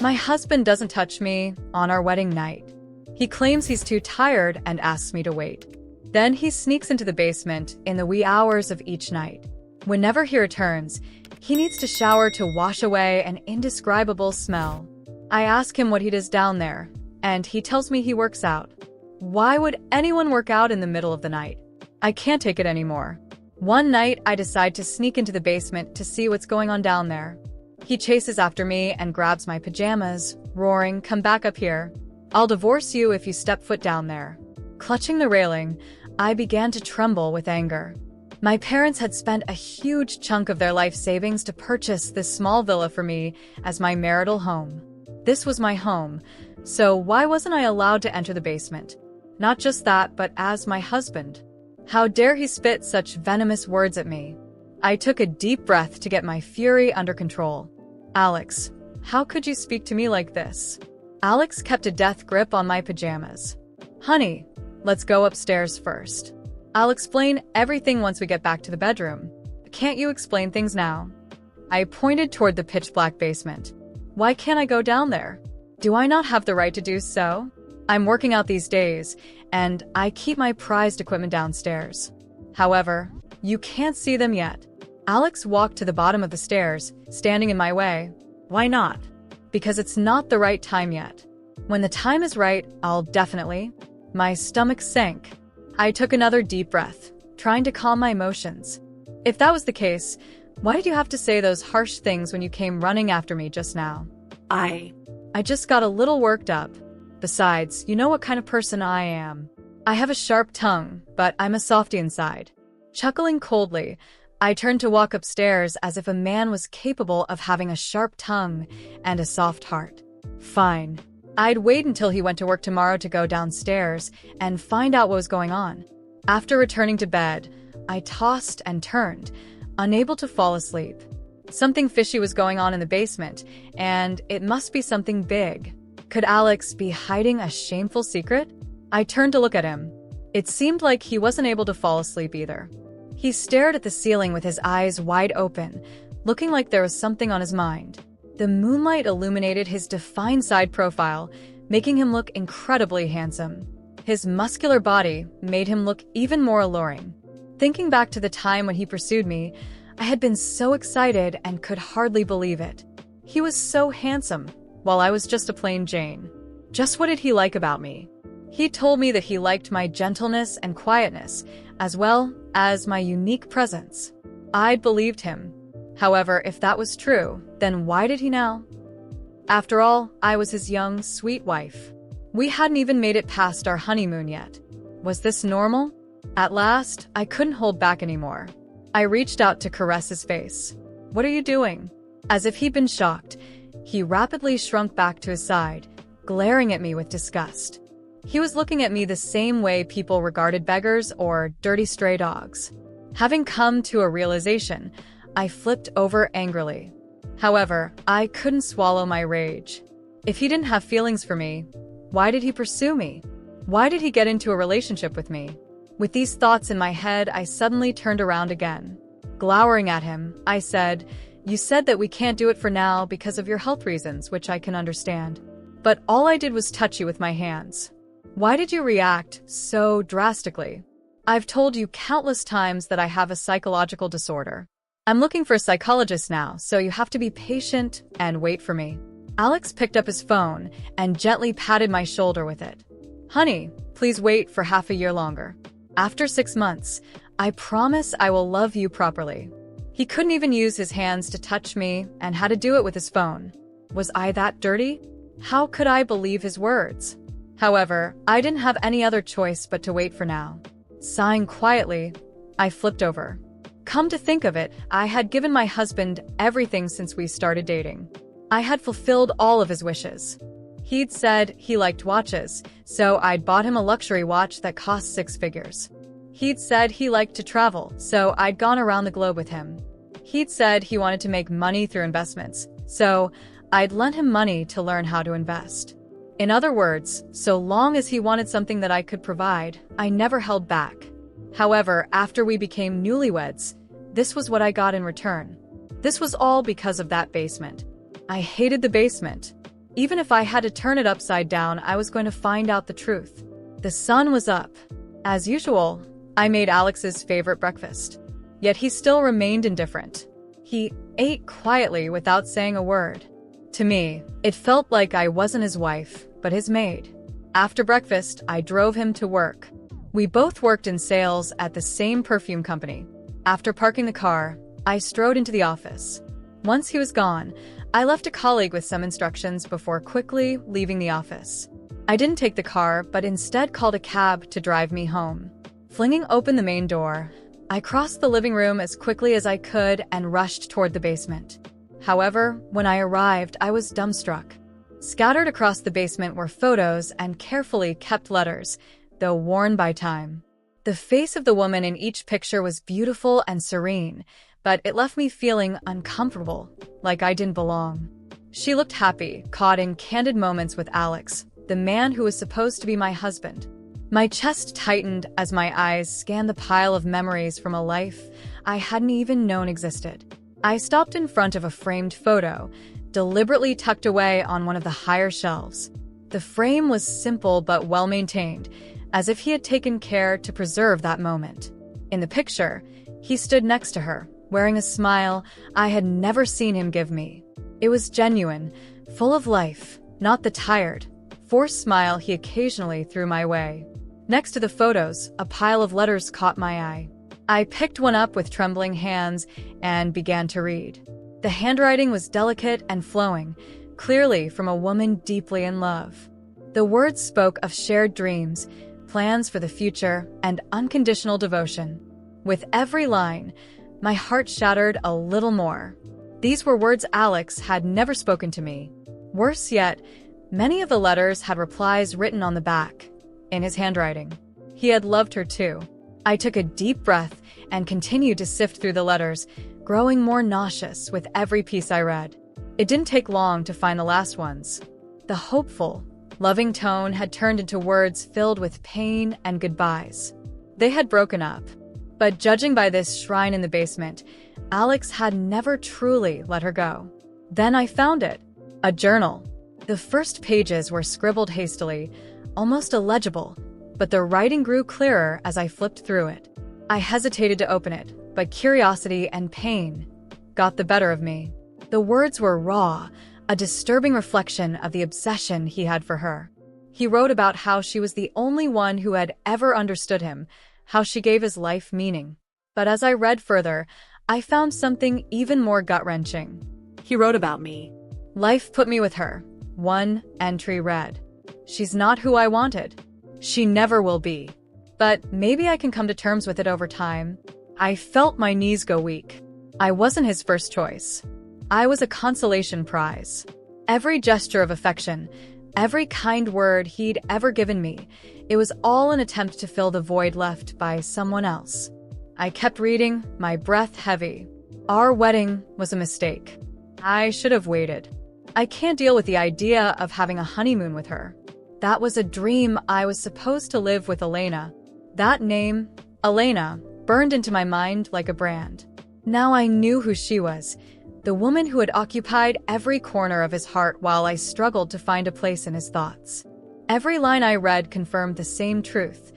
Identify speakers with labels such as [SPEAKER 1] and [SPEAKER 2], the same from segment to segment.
[SPEAKER 1] My husband doesn't touch me on our wedding night. He claims he's too tired and asks me to wait. Then he sneaks into the basement in the wee hours of each night. Whenever he returns, he needs to shower to wash away an indescribable smell. I ask him what he does down there, and he tells me he works out. Why would anyone work out in the middle of the night? I can't take it anymore. One night, I decide to sneak into the basement to see what's going on down there. He chases after me and grabs my pajamas, roaring, "Come back up here. I'll divorce you if you step foot down there." Clutching the railing, I began to tremble with anger. My parents had spent a huge chunk of their life savings to purchase this small villa for me as my marital home. This was my home, so why wasn't I allowed to enter the basement? Not just that, but as my husband. How dare he spit such venomous words at me? I took a deep breath to get my fury under control. "Alex, how could you speak to me like this?" Alex kept a death grip on my pajamas. "Honey, let's go upstairs first. I'll explain everything once we get back to the bedroom. Can't you explain things now?" I pointed toward the pitch-black basement. "Why can't I go down there? Do I not have the right to do so? I'm working out these days, and I keep my prized equipment downstairs. However, you can't see them yet." Alex walked to the bottom of the stairs, standing in my way. "Why not?" "Because it's not the right time yet. When the time is right, I'll definitely." My stomach sank. I took another deep breath, trying to calm my emotions. "If that was the case, why did you have to say those harsh things when you came running after me just now?" I just got a little worked up. Besides, you know what kind of person I am. I have a sharp tongue, but I'm a softie inside. Chuckling coldly, I turned to walk upstairs as if a man was capable of having a sharp tongue and a soft heart. Fine. I'd wait until he went to work tomorrow to go downstairs and find out what was going on. After returning to bed, I tossed and turned, unable to fall asleep. Something fishy was going on in the basement, and it must be something big. Could Alex be hiding a shameful secret? I turned to look at him. It seemed like he wasn't able to fall asleep either. He stared at the ceiling with his eyes wide open, looking like there was something on his mind. The moonlight illuminated his defined side profile, making him look incredibly handsome. His muscular body made him look even more alluring. Thinking back to the time when he pursued me, I had been so excited and could hardly believe it. He was so handsome, while I was just a plain Jane. Just what did he like about me? He told me that he liked my gentleness and quietness, as well as my unique presence. I believed him. However, if that was true, then why did he now? After all, I was his young, sweet wife. We hadn't even made it past our honeymoon yet. Was this normal? At last, I couldn't hold back anymore. I reached out to caress his face. "What are you doing?" As if he'd been shocked, he rapidly shrunk back to his side, glaring at me with disgust. He was looking at me the same way people regarded beggars or dirty stray dogs. Having come to a realization, I flipped over angrily. However, I couldn't swallow my rage. If he didn't have feelings for me, why did he pursue me? Why did he get into a relationship with me? With these thoughts in my head, I suddenly turned around again. Glowering at him, I said, "You said that we can't do it for now because of your health reasons, which I can understand. But all I did was touch you with my hands. Why did you react so drastically? I've told you countless times that I have a psychological disorder. I'm looking for a psychologist now, so you have to be patient and wait for me." Alex picked up his phone and gently patted my shoulder with it. "Honey, please wait for half a year longer. After 6 months, I promise I will love you properly." He couldn't even use his hands to touch me and had to do it with his phone. Was I that dirty? How could I believe his words? However, I didn't have any other choice but to wait for now. Sighing quietly, I flipped over. Come to think of it, I had given my husband everything since we started dating. I had fulfilled all of his wishes. He'd said he liked watches, so I'd bought him a luxury watch that cost 6 figures. He'd said he liked to travel, so I'd gone around the globe with him. He'd said he wanted to make money through investments, so I'd lent him money to learn how to invest. In other words, so long as he wanted something that I could provide, I never held back. However, after we became newlyweds, this was what I got in return. This was all because of that basement. I hated the basement. Even if I had to turn it upside down, I was going to find out the truth. The sun was up. As usual, I made Alex's favorite breakfast. Yet he still remained indifferent. He ate quietly without saying a word. To me, it felt like I wasn't his wife, but his maid. After breakfast, I drove him to work. We both worked in sales at the same perfume company. After parking the car, I strode into the office. Once he was gone, I left a colleague with some instructions before quickly leaving the office. I didn't take the car, but instead called a cab to drive me home. Flinging open the main door, I crossed the living room as quickly as I could and rushed toward the basement. However, when I arrived, I was dumbstruck. Scattered across the basement were photos and carefully kept letters, though worn by time. The face of the woman in each picture was beautiful and serene, but it left me feeling uncomfortable, like I didn't belong. She looked happy, caught in candid moments with Alex, the man who was supposed to be my husband. My chest tightened as my eyes scanned the pile of memories from a life I hadn't even known existed. I stopped in front of a framed photo, deliberately tucked away on one of the higher shelves. The frame was simple but well-maintained, as if he had taken care to preserve that moment. In the picture, he stood next to her, wearing a smile I had never seen him give me. It was genuine, full of life, not the tired, forced smile he occasionally threw my way. Next to the photos, a pile of letters caught my eye. I picked one up with trembling hands and began to read. The handwriting was delicate and flowing, clearly from a woman deeply in love. The words spoke of shared dreams, plans for the future, and unconditional devotion. With every line, my heart shattered a little more. These were words Alex had never spoken to me. Worse yet, many of the letters had replies written on the back, in his handwriting. He had loved her too. I took a deep breath and continued to sift through the letters, growing more nauseous with every piece I read. It didn't take long to find the last ones. The hopeful, loving tone had turned into words filled with pain and goodbyes. They had broken up. But judging by this shrine in the basement, Alex had never truly let her go. Then I found it. A journal. The first pages were scribbled hastily, almost illegible, but the writing grew clearer as I flipped through it. I hesitated to open it, but curiosity and pain got the better of me. The words were raw, a disturbing reflection of the obsession he had for her. He wrote about how she was the only one who had ever understood him, how she gave his life meaning. But as I read further, I found something even more gut-wrenching. He wrote about me. Life put me with her. One entry read, "She's not who I wanted. She never will be. But maybe I can come to terms with it over time." I felt my knees go weak. I wasn't his first choice. I was a consolation prize. Every gesture of affection, every kind word he'd ever given me, it was all an attempt to fill the void left by someone else. I kept reading, my breath heavy. Our wedding was a mistake. I should have waited. I can't deal with the idea of having a honeymoon with her. That was a dream I was supposed to live with Elena. That name, Elena, burned into my mind like a brand. Now I knew who she was, the woman who had occupied every corner of his heart while I struggled to find a place in his thoughts. Every line I read confirmed the same truth.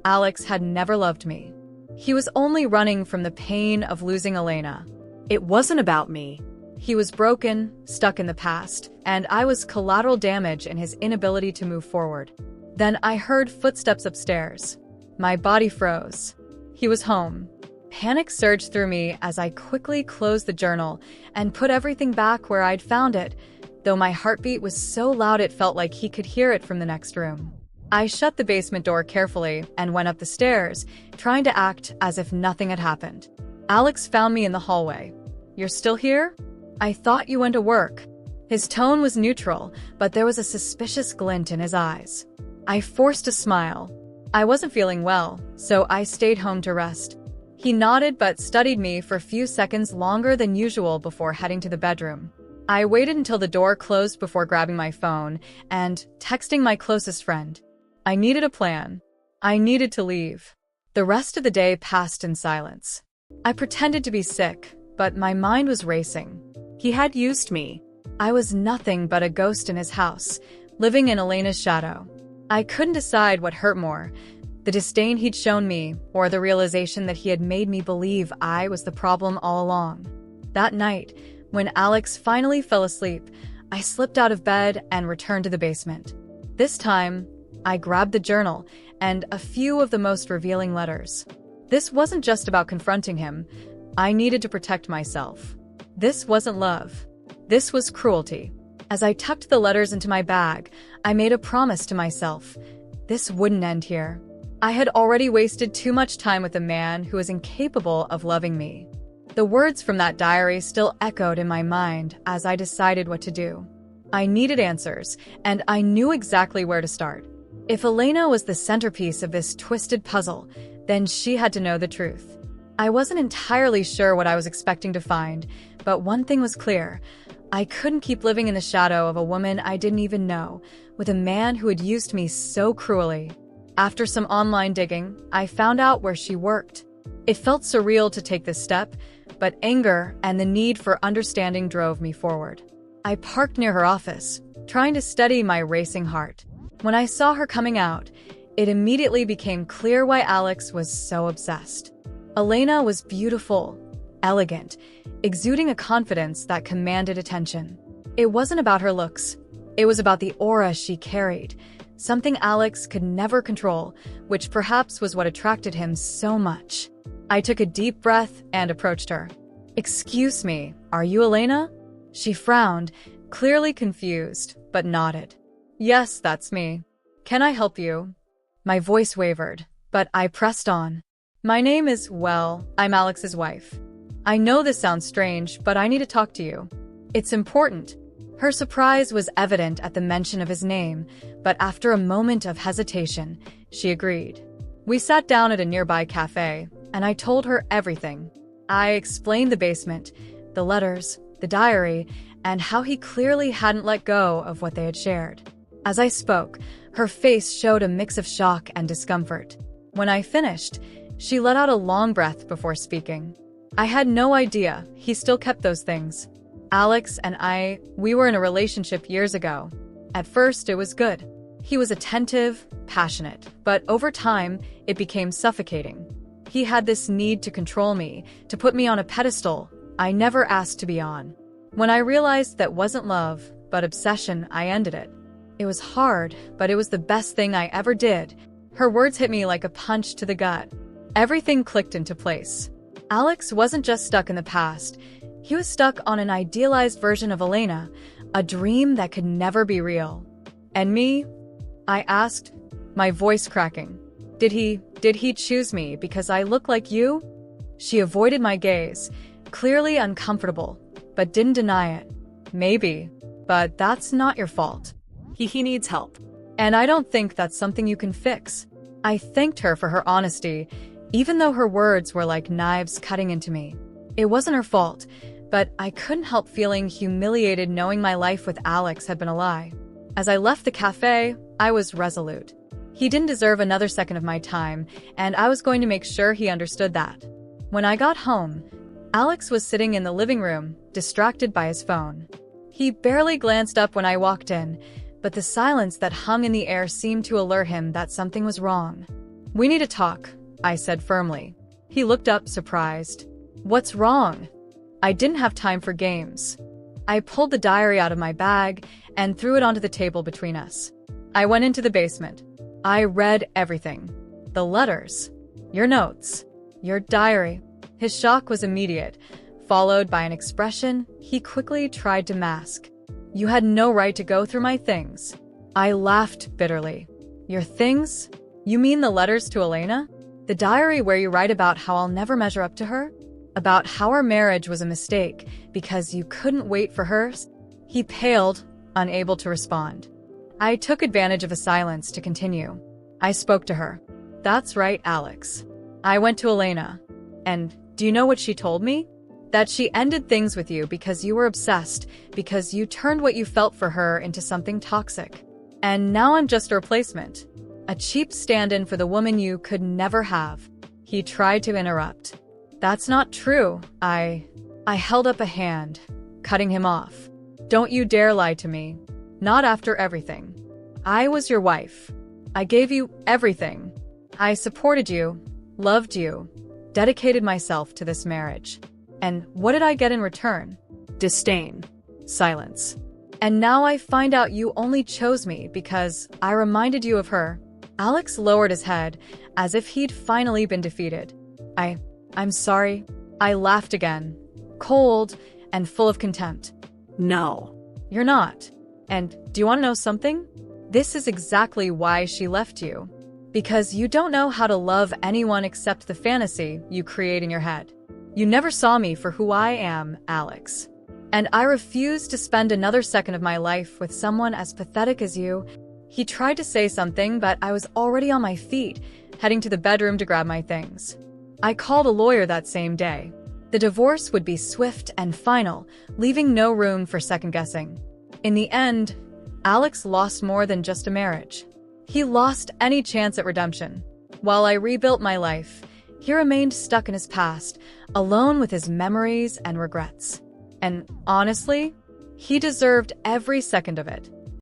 [SPEAKER 1] Alex had never loved me. He was only running from the pain of losing Elena. It wasn't about me. He was broken, stuck in the past, and I was collateral damage in his inability to move forward. Then I heard footsteps upstairs. My body froze. He was home. Panic surged through me as I quickly closed the journal and put everything back where I'd found it, though my heartbeat was so loud it felt like he could hear it from the next room. I shut the basement door carefully and went up the stairs, trying to act as if nothing had happened. Alex found me in the hallway. "You're still here? I thought you went to work." His tone was neutral, but there was a suspicious glint in his eyes. I forced a smile. I wasn't feeling well, so I stayed home to rest. He nodded but studied me for a few seconds longer than usual before heading to the bedroom. I waited until the door closed before grabbing my phone and texting my closest friend. I needed a plan. I needed to leave. The rest of the day passed in silence. I pretended to be sick, but my mind was racing. He had used me. I was nothing but a ghost in his house, living in Elena's shadow. I couldn't decide what hurt more, the disdain he'd shown me, or the realization that he had made me believe I was the problem all along. That night, when Alex finally fell asleep, I slipped out of bed and returned to the basement. This time, I grabbed the journal and a few of the most revealing letters. This wasn't just about confronting him. I needed to protect myself. This wasn't love. This was cruelty. As I tucked the letters into my bag, I made a promise to myself. This wouldn't end here. I had already wasted too much time with a man who was incapable of loving me. The words from that diary still echoed in my mind as I decided what to do. I needed answers, and I knew exactly where to start. If Elena was the centerpiece of this twisted puzzle, then she had to know the truth. I wasn't entirely sure what I was expecting to find, but one thing was clear. I couldn't keep living in the shadow of a woman I didn't even know, with a man who had used me so cruelly. After some online digging, I found out where she worked. It felt surreal to take this step, but anger and the need for understanding drove me forward. I parked near her office, trying to steady my racing heart. When I saw her coming out, it immediately became clear why Alex was so obsessed. Elena was beautiful, elegant, exuding a confidence that commanded attention. It wasn't about her looks. It was about the aura she carried, something Alex could never control, which perhaps was what attracted him so much. I took a deep breath and approached her. "Excuse me, are you Elena?" She frowned, clearly confused, but nodded. "Yes, that's me. Can I help you?" My voice wavered, but I pressed on. "My name is, well, I'm Alex's wife. I know this sounds strange, but I need to talk to you. It's important." Her surprise was evident at the mention of his name, but after a moment of hesitation, she agreed. We sat down at a nearby cafe, and I told her everything. I explained the basement, the letters, the diary, and how he clearly hadn't let go of what they had shared. As I spoke, her face showed a mix of shock and discomfort. When I finished, she let out a long breath before speaking. "I had no idea he still kept those things. Alex and we were in a relationship years ago. At first, it was good. He was attentive, passionate, but over time, it became suffocating. He had this need to control me, to put me on a pedestal I never asked to be on. When I realized that wasn't love, but obsession, I ended it. It was hard, but it was the best thing I ever did." Her words hit me like a punch to the gut. Everything clicked into place. Alex wasn't just stuck in the past. He was stuck on an idealized version of Elena, a dream that could never be real. "And me?" I asked, my voice cracking. Did he choose me because I look like you?" She avoided my gaze, clearly uncomfortable, but didn't deny it. "Maybe, but that's not your fault. He needs help. And I don't think that's something you can fix." I thanked her for her honesty, even though her words were like knives cutting into me. It wasn't her fault, but I couldn't help feeling humiliated knowing my life with Alex had been a lie. As I left the cafe, I was resolute. He didn't deserve another second of my time, and I was going to make sure he understood that. When I got home, Alex was sitting in the living room, distracted by his phone. He barely glanced up when I walked in, but the silence that hung in the air seemed to alert him that something was wrong. "We need to talk," I said firmly. He looked up, surprised. "What's wrong?" I didn't have time for games. I pulled the diary out of my bag and threw it onto the table between us. I went into the basement. I read everything. The letters, your notes, your diary. His shock was immediate, followed by an expression he quickly tried to mask. "You had no right to go through my things." I laughed bitterly. "Your things? You mean the letters to Elena? The diary where you write about how I'll never measure up to her? About how our marriage was a mistake because you couldn't wait for hers?" He paled, unable to respond. I took advantage of a silence to continue. I spoke to her. "That's right, Alex. I went to Elena. And do you know what she told me? That she ended things with you because you were obsessed, because you turned what you felt for her into something toxic. And now I'm just a replacement. A cheap stand-in for the woman you could never have." He tried to interrupt. "That's not true." I held up a hand, cutting him off. Don't you dare lie to me. Not after everything. I was your wife. I gave you everything. I supported you, loved you, dedicated myself to this marriage. And what did I get in return? Disdain. Silence. And now I find out you only chose me because I reminded you of her. Alex lowered his head as if he'd finally been defeated. I'm sorry. I laughed again, cold and full of contempt.
[SPEAKER 2] No.
[SPEAKER 1] You're not. And do you want to know something? This is exactly why she left you. Because you don't know how to love anyone except the fantasy you create in your head. You never saw me for who I am, Alex. And I refuse to spend another second of my life with someone as pathetic as you. He tried to say something, but I was already on my feet, heading to the bedroom to grab my things. I called a lawyer that same day. The divorce would be swift and final, leaving no room for second-guessing. In the end, Alex lost more than just a marriage. He lost any chance at redemption. While I rebuilt my life, he remained stuck in his past, alone with his memories and regrets. And honestly, he deserved every second of it.